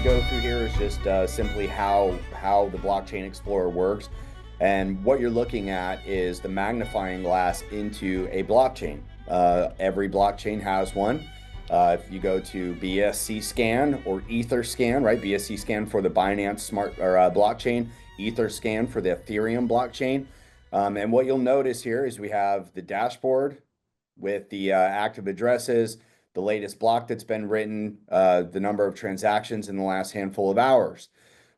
go through here is just simply how the blockchain explorer works. And what you're looking at is the magnifying glass into a blockchain. Every blockchain has one. If you go to BSC scan or Ether scan, right? BSC scan for the Binance smart or blockchain, Ether scan for the Ethereum blockchain. And what you'll notice here is we have the dashboard with the active addresses, the latest block that's been written, the number of transactions in the last handful of hours.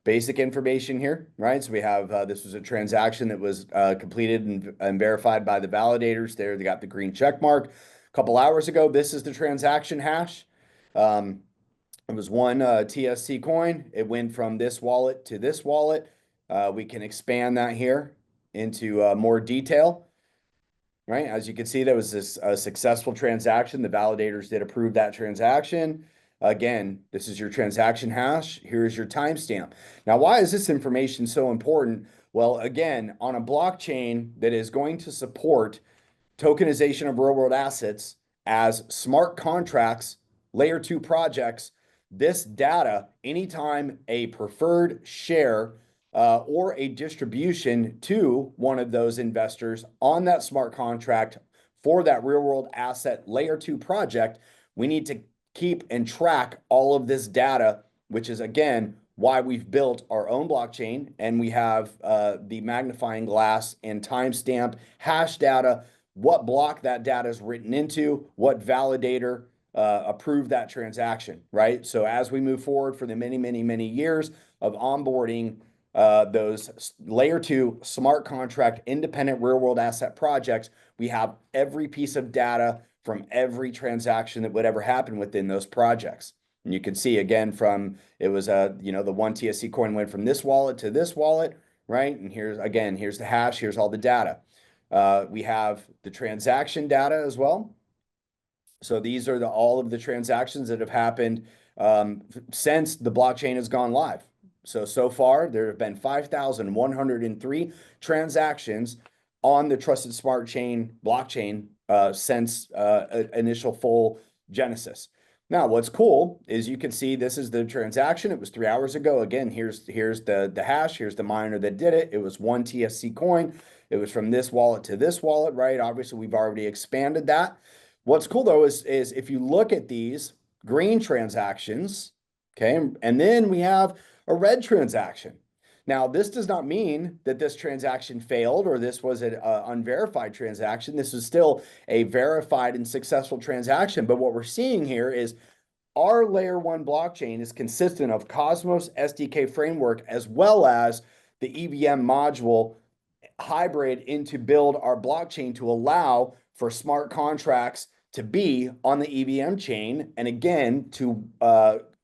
Basic information here, right? So we have this was a transaction that was completed and verified by the validators. There, they got the green check mark a couple hours ago. This is the transaction hash. It was one TSC coin. It went from this wallet to this wallet. We can expand that here into more detail. Right, as you can see, that was a successful transaction. The validators did approve that transaction. Again, this is your transaction hash. Here's your timestamp. Now, why is this information so important? Well, again, on a blockchain that is going to support tokenization of real-world assets as smart contracts, layer 2 projects, this data, anytime a preferred share or a distribution to one of those investors on that smart contract for that real world asset layer 2 project, we need to keep and track all of this data, which is again why we've built our own blockchain, and we have the magnifying glass and timestamp hash data, what block that data is written into, what validator approved that transaction, right? So as we move forward for the many years of onboarding those layer 2 smart contract independent real world asset projects, we have every piece of data from every transaction that would ever happen within those projects. And you can see again from it was the one TSC coin went from this wallet to this wallet, right? And here's the hash, here's all the data. We have the transaction data as well. So these are all of the transactions that have happened since the blockchain has gone live. So far, there have been 5,103 transactions on the Trusted Smart Chain blockchain since initial full genesis. Now, what's cool is you can see this is the transaction. It was 3 hours ago. Again, here's the hash. Here's the miner that did it. It was one TSC coin. It was from this wallet to this wallet, right? Obviously, we've already expanded that. What's cool, though, is if you look at these green transactions, okay, and then we have a red transaction. Now, this does not mean that this transaction failed or this was an unverified transaction. This is still a verified and successful transaction. But what we're seeing here is our layer 1 blockchain is consistent of Cosmos SDK framework as well as the EVM module hybrid into build our blockchain to allow for smart contracts to be on the EVM chain. And again, to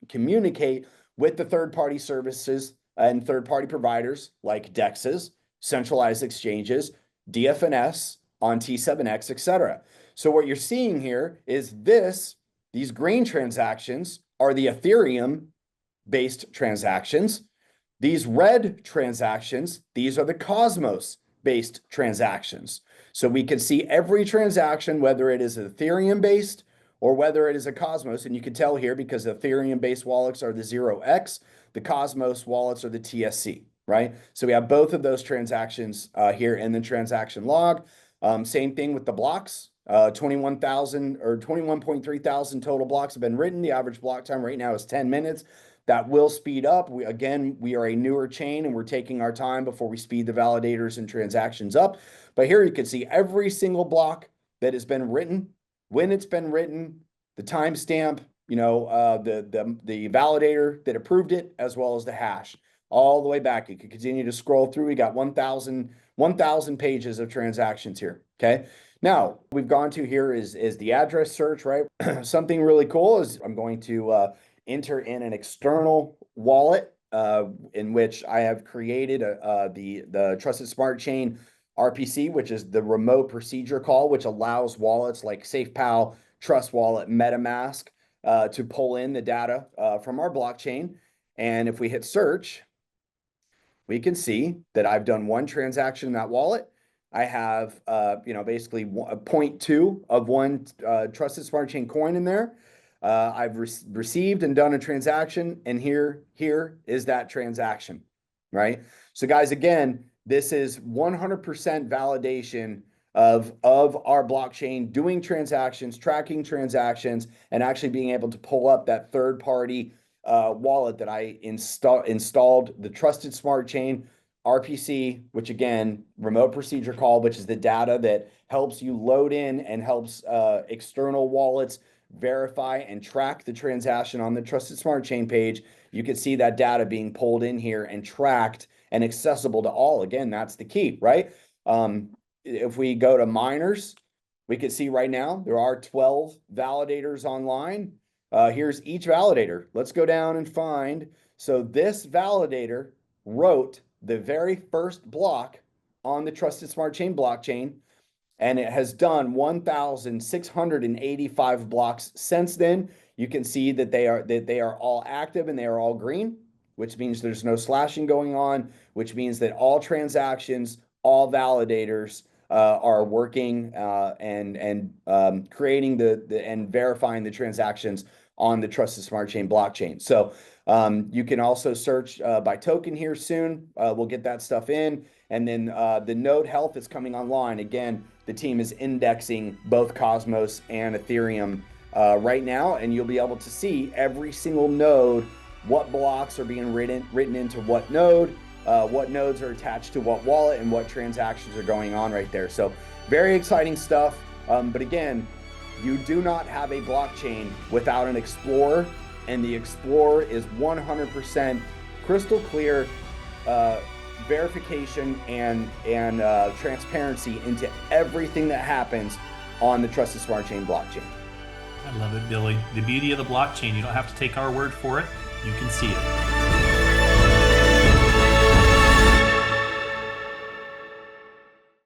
communicate with the third-party services and third-party providers like DEXs, centralized exchanges, DFNS on T7X, etc. So what you're seeing here is these green transactions are the Ethereum-based transactions. These red transactions, these are the Cosmos-based transactions. So we can see every transaction, whether it is Ethereum-based or whether it is a Cosmos, and you can tell here because the Ethereum-based wallets are the 0x, the Cosmos wallets are the TSC, right? So we have both of those transactions here in the transaction log. Same thing with the blocks. 21,000 or 21.3 thousand total blocks have been written. The average block time right now is 10 minutes. That will speed up. We are a newer chain and we're taking our time before we speed the validators and transactions up. But here you can see every single block that has been written, when it's been written, the timestamp, the validator that approved it, as well as the hash, all the way back. You can continue to scroll through. We got 1,000 pages of transactions here. Okay. Now we've gone to here is the address search, right? Something really cool is I'm going to enter in an external wallet in which I have created the Trusted Smart Chain RPC, which is the remote procedure call, which allows wallets like SafePal, Trust Wallet, MetaMask to pull in the data from our blockchain. And if we hit search, we can see that I've done one transaction in that wallet. I have, basically 0.2 of one Trusted Smart Chain coin in there. I've received and done a transaction, and here is that transaction, right? So guys, again, this is 100% validation of our blockchain doing transactions, tracking transactions, and actually being able to pull up that third-party wallet that I installed the Trusted Smart Chain RPC, which again, remote procedure call, which is the data that helps you load in and helps external wallets verify and track the transaction on the Trusted Smart Chain page. You can see that data being pulled in here and tracked and accessible to all. Again, that's the key, right? If we go to miners, we can see right now there are 12 validators online. Here's each validator. Let's go down and find. So this validator wrote the very first block on the Trusted Smart Chain blockchain, and it has done 1,685 blocks since then. You can see that they are all active and they are all green, which means there's no slashing going on, which means that all transactions, all validators are working and creating and verifying the transactions on the Trusted Smart Chain blockchain. So you can also search by token here soon. We'll get that stuff in. And then the node health is coming online. Again, the team is indexing both Cosmos and Ethereum right now, and you'll be able to see every single node, what blocks are being written into what node, what nodes are attached to what wallet, and what transactions are going on right there. So very exciting stuff. But again, you do not have a blockchain without an explorer, and the explorer is 100% crystal clear verification and transparency into everything that happens on the Trusted Smart Chain blockchain. I love it, Billy. The beauty of the blockchain, you don't have to take our word for it. You can see it.